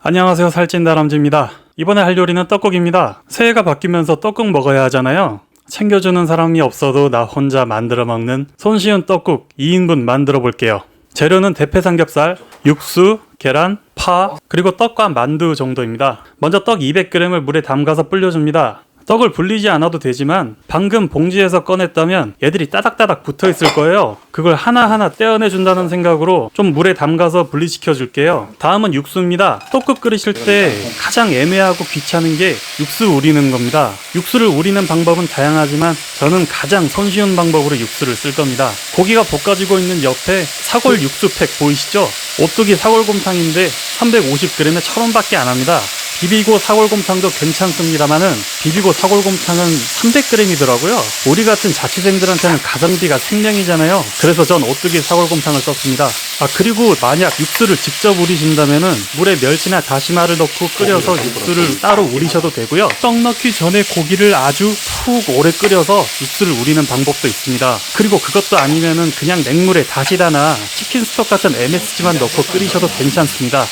안녕하세요, 살찐다람쥐입니다. 이번에 할 요리는 떡국입니다. 새해가 바뀌면서 떡국 먹어야 하잖아요. 챙겨주는 사람이 없어도 나 혼자 만들어 먹는 손쉬운 떡국 2인분 만들어 볼게요. 재료는 대패 삼겹살, 육수, 계란, 파, 그리고 떡과 만두 정도입니다. 먼저 떡 200g을 물에 담가서 불려줍니다. 떡을 불리지 않아도 되지만 방금 봉지에서 꺼냈다면 얘들이 따닥따닥 붙어있을 거예요. 그걸 하나하나 떼어내준다는 생각으로 좀 물에 담가서 분리시켜 줄게요. 다음은 육수입니다. 떡국 끓이실 때 가장 애매하고 귀찮은 게 육수 우리는 겁니다. 육수를 우리는 방법은 다양하지만 저는 가장 손쉬운 방법으로 육수를 쓸 겁니다. 고기가 볶아지고 있는 옆에 사골 육수팩 보이시죠? 오뚜기 사골곰탕인데 350g에 1,000원밖에 안 합니다. 비비고 사골곰탕도 괜찮습니다만은 비비고 사골곰탕은 300g이더라고요. 우리 같은 자취생들한테는 가성비가 생명이잖아요. 그래서 전 오뚜기 사골곰탕을 썼습니다. 그리고 만약 육수를 직접 우리신다면은 물에 멸치나 다시마를 넣고 끓여서 육수를 따로 우리셔도 되고요. 떡 넣기 전에 고기를 아주 푹 오래 끓여서 육수를 우리는 방법도 있습니다. 그리고 그것도 아니면은 그냥 냉물에 다시다나 치킨 스톡 같은 MSG만 넣고 끓이셔도 괜찮습니다.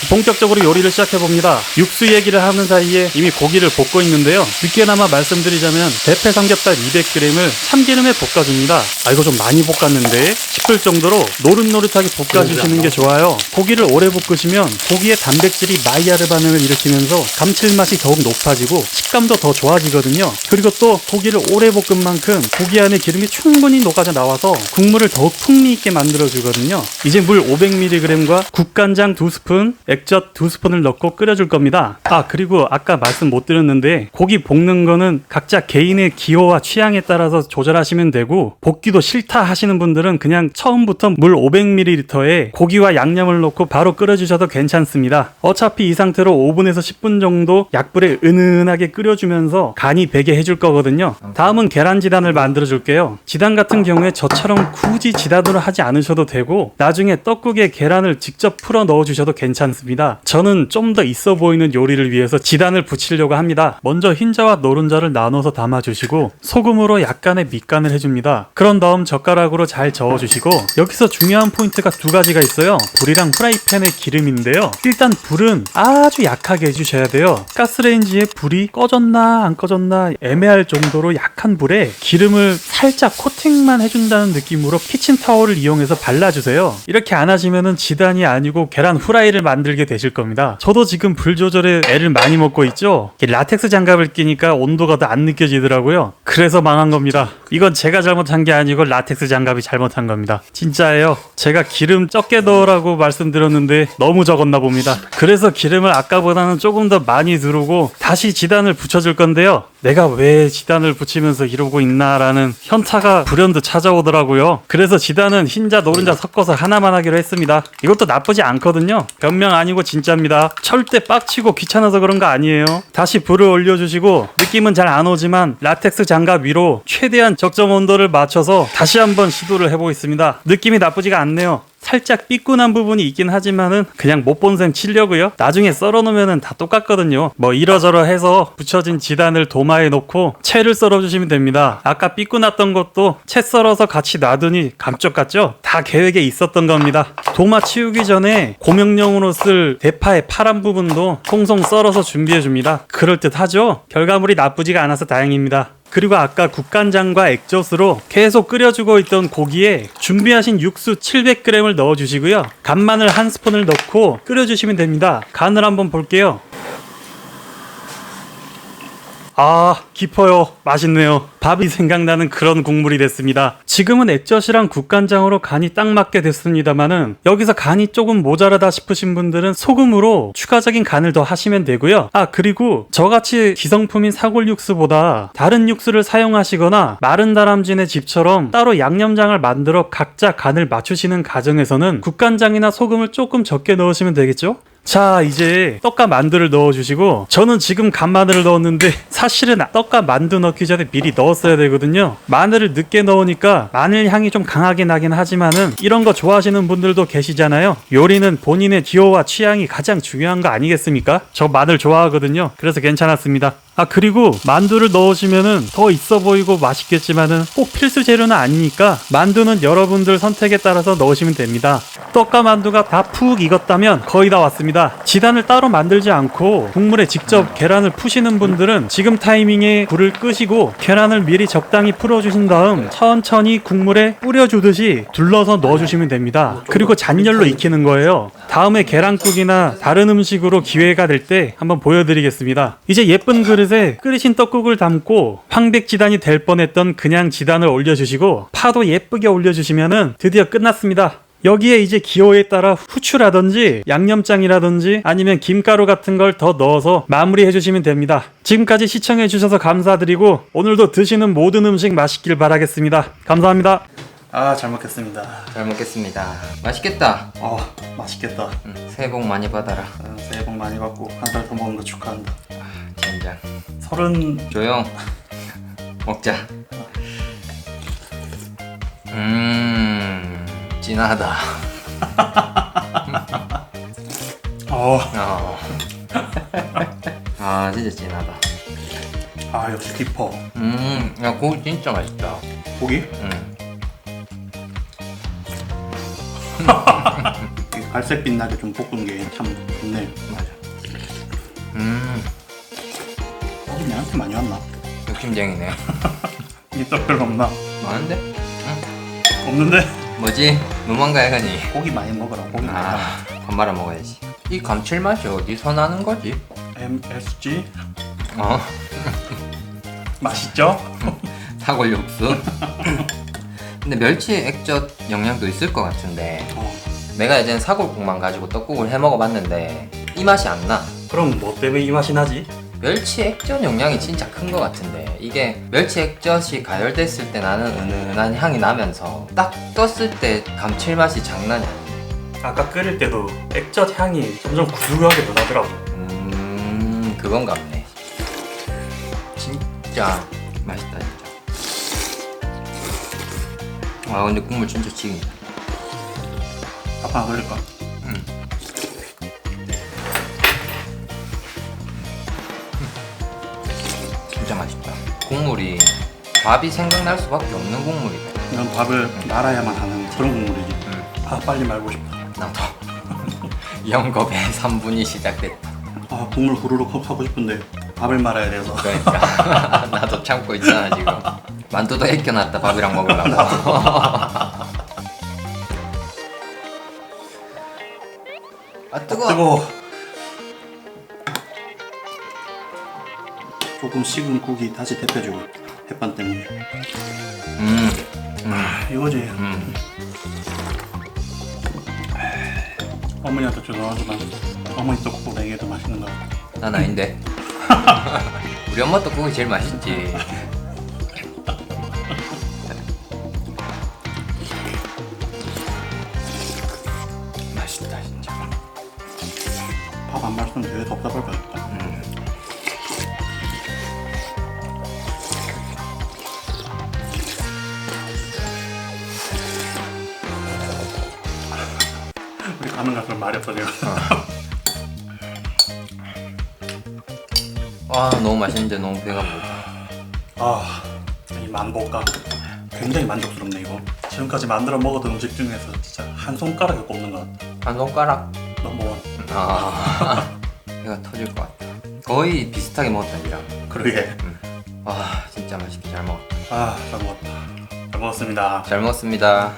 본격적으로 요리를 시작해봅니다. 육수 얘기를 하는 사이에 이미 고기를 볶고 있는데요. 늦게나마 말씀드리자면 대패 삼겹살 200g을 참기름에 볶아줍니다. 이거 좀 많이 볶았는데 싶을 정도로 노릇노릇하게 볶아주시는 게 좋아요. 고기를 오래 볶으시면 고기의 단백질이 마이야르 반응을 일으키면서 감칠맛이 더욱 높아지고 식감도 더 좋아지거든요. 그리고 또 고기를 오래 볶은 만큼 고기 안에 기름이 충분히 녹아져 나와서 국물을 더욱 풍미있게 만들어주거든요. 이제 물 500mg과 국간장 2스푼, 액젓 2스푼을 넣고 끓여줄 겁니다. 그리고 아까 말씀 못 드렸는데 고기 볶는 거는 각자 개인의 기호와 취향에 따라서 조절하시면 되고, 볶기도 싫다 하시는 분들은 그냥 처음부터 물 500ml에 고기와 양념을 넣고 바로 끓여주셔도 괜찮습니다. 어차피 이 상태로 5분에서 10분 정도 약불에 은은하게 끓여주면서 간이 배게 해줄 거거든요. 다음은 계란 지단을 만들어 줄게요. 지단 같은 경우에 저처럼 굳이 지단으로 하지 않으셔도 되고 나중에 떡국에 계란을 직접 풀어 넣어 주셔도 괜찮습니다. 저는 좀 더 있어 보이는 요리를 위해서 지단을 붙이려고 합니다. 먼저 흰자와 노른자를 나눠서 담아주시고 소금으로 약간의 밑간을 해줍니다. 그런 다음 젓가락으로 잘 저어주시고, 여기서 중요한 포인트가 두 가지가 있어요. 불이랑 프라이팬의 기름인데요. 일단 불은 아주 약하게 해주셔야 돼요. 가스레인지에 불이 꺼졌나 안 꺼졌나 애매할 정도로 약한 불에 기름을 살짝 코팅만 해준다는 느낌으로 키친타올을 이용해서 발라주세요. 이렇게 안 하시면은 지단이 아니고 계란 후라이를 만들게 되실 겁니다. 저도 지금 불 조절에 애를 많이 먹고 있죠. 라텍스 장갑을 끼니까 온도가 더 안 느껴지더라고요. 그래서 망한 겁니다. 이건 제가 잘못한 게 아니고 라텍스 장갑이 잘못한 겁니다. 진짜예요. 제가 기름 적게 넣으라고 말씀드렸는데 너무 적었나 봅니다. 그래서 기름을 아까보다는 조금 더 많이 두르고 다시 지단을 붙여줄 건데요. 내가 왜 지단을 붙이면서 이러고 있나라는 현타가 불현듯 찾아오더라고요. 그래서 지단은 흰자 노른자 섞어서 하나만 하기로 했습니다. 이것도 나쁘지 않거든요. 변명 아니고 진짜입니다. 절대 빡치고 귀찮아서 그런 거 아니에요. 다시 불을 올려주시고, 느낌은 잘 안 오지만 라텍스 장갑 위로 최대한 적정 온도를 맞춰서 다시 한번 시도를 해보겠습니다. 느낌이 나쁘지가 않네요. 살짝 삐끈한 부분이 있긴 하지만은 그냥 못 본 셈 치려고요. 나중에 썰어 놓으면 다 똑같거든요. 이러저러 해서 붙여진 지단을 도마에 놓고 채를 썰어 주시면 됩니다. 아까 삐끈났던 것도 채 썰어서 같이 놔두니 감쪽 같죠? 다 계획에 있었던 겁니다. 도마 치우기 전에 고명용으로 쓸 대파의 파란 부분도 송송 썰어서 준비해 줍니다. 그럴듯하죠? 결과물이 나쁘지가 않아서 다행입니다. 그리고 아까 국간장과 액젓으로 계속 끓여주고 있던 고기에 준비하신 육수 700g을 넣어주시고요. 간마늘 1스푼을 넣고 끓여주시면 됩니다. 간을 한번 볼게요. 깊어요. 맛있네요. 밥이 생각나는 그런 국물이 됐습니다. 지금은 액젓이랑 국간장으로 간이 딱 맞게 됐습니다만은 여기서 간이 조금 모자라다 싶으신 분들은 소금으로 추가적인 간을 더 하시면 되고요. 그리고 저같이 기성품인 사골 육수보다 다른 육수를 사용하시거나 마른 다람쥐네 집처럼 따로 양념장을 만들어 각자 간을 맞추시는 가정에서는 국간장이나 소금을 조금 적게 넣으시면 되겠죠? 자, 이제 떡과 만두를 넣어주시고, 저는 지금 간마늘을 넣었는데 사실은 떡과 만두 넣기 전에 미리 넣었어야 되거든요. 마늘을 늦게 넣으니까 마늘 향이 좀 강하게 나긴 하지만은 이런 거 좋아하시는 분들도 계시잖아요. 요리는 본인의 기호와 취향이 가장 중요한 거 아니겠습니까? 저 마늘 좋아하거든요. 그래서 괜찮았습니다. 아, 그리고 만두를 넣으시면은 더 있어 보이고 맛있겠지만은 꼭 필수 재료는 아니니까 만두는 여러분들 선택에 따라서 넣으시면 됩니다. 떡과 만두가 다 푹 익었다면 거의 다 왔습니다. 지단을 따로 만들지 않고 국물에 직접 계란을 푸시는 분들은 지금 타이밍에 불을 끄시고 계란을 미리 적당히 풀어주신 다음 천천히 국물에 뿌려주듯이 둘러서 넣어주시면 됩니다. 그리고 잔열로 익히는 거예요. 다음에 계란국이나 다른 음식으로 기회가 될 때 한번 보여드리겠습니다. 이제 예쁜 그릇에 끓이신 떡국을 담고 황백지단이 될 뻔했던 그냥 지단을 올려주시고 파도 예쁘게 올려주시면은 드디어 끝났습니다. 여기에 이제 기호에 따라 후추라든지 양념장이라든지 아니면 김가루 같은 걸 더 넣어서 마무리해 주시면 됩니다. 지금까지 시청해 주셔서 감사드리고 오늘도 드시는 모든 음식 맛있길 바라겠습니다. 감사합니다. 아, 잘 먹겠습니다. 잘 먹겠습니다. 맛있겠다. 맛있겠다. 새해 복 많이 받아라. 새해 복 많이 받고 한 달 더 먹는 거 축하한다. 젠장. 30... 조용. 먹자. 진하다. 아, 진짜 진하다. 아, 역시 깊어. 야, 고기 진짜 맛있다. 고기? 갈색 빛나게 좀 볶은 게 참 좋네. 맞아. 고기 내한테 많이 왔나? 욕심쟁이네. 이 떡 별로 없나? 많은데? 없는데? 뭐지? 너무한가 해가니. 고기 많이 먹으라. 고기 많이 먹으라. 밥 말아 먹어야지. 이 감칠맛이 어디서 나는 거지? MSG? 맛있죠? 사골 육수. 근데 멸치 액젓 영양도 있을 것 같은데 내가 예전에 사골국만 가지고 떡국을 해 먹어봤는데 이 맛이 안 나. 그럼 뭐 때문에 이 맛이 나지? 멸치 액젓 영양이 진짜 큰 것 같은데 이게 멸치 액젓이 가열됐을 때 나는 은은한 향이 나면서 딱 떴을 때 감칠맛이 장난이 아니야. 아까 끓일 때도 액젓 향이 점점 구수하게 변하더라고. 그건 같네. 진짜 맛있다 진짜. 아, 근데 국물 진짜 지긴다. 밥 하나 끓일까? 진짜 맛있다. 국물이 밥이 생각날 수밖에 없는 국물이다. 이건 밥을 말아야만 하는 그런 국물이지. 아, 빨리 말고 싶다. 나도. 영겁의 3분이 시작됐다. 아, 국물 후루룩 하고 싶은데 밥을 말아야 돼서. 그러니까 나도 참고 있잖아 지금. 만두도 익혀놨다 밥이랑 먹으려고. 아, 뜨거워. 조금 식은 국이 다시 데펴주고 햇반 때문에. 이거지. 어머니한테 죄송하지만 어머니 떡국 내게 더 맛있는 것 같아. 난 아닌데. 우리 엄마 떡국이 제일 맛있지. 맛있다 진짜. 밥 안 맛있으면 되게 답답할 것 같다. 우리 가면 갈수록 말이 없어져. 와, 너무 맛있는데 너무 배가 부르다. 이 만복감 굉장히 만족스럽네. 이거 지금까지 만들어 먹었던 음식 중에서 진짜 한 손가락에 꼽는 것 같다. 한 손가락. 넘버원. 배가 터질 것 같다. 거의 비슷하게 먹었다 니랑. 그러게. 와, 진짜 맛있게 잘 먹었다. 잘 먹었다. 잘 먹었습니다. 잘 먹었습니다.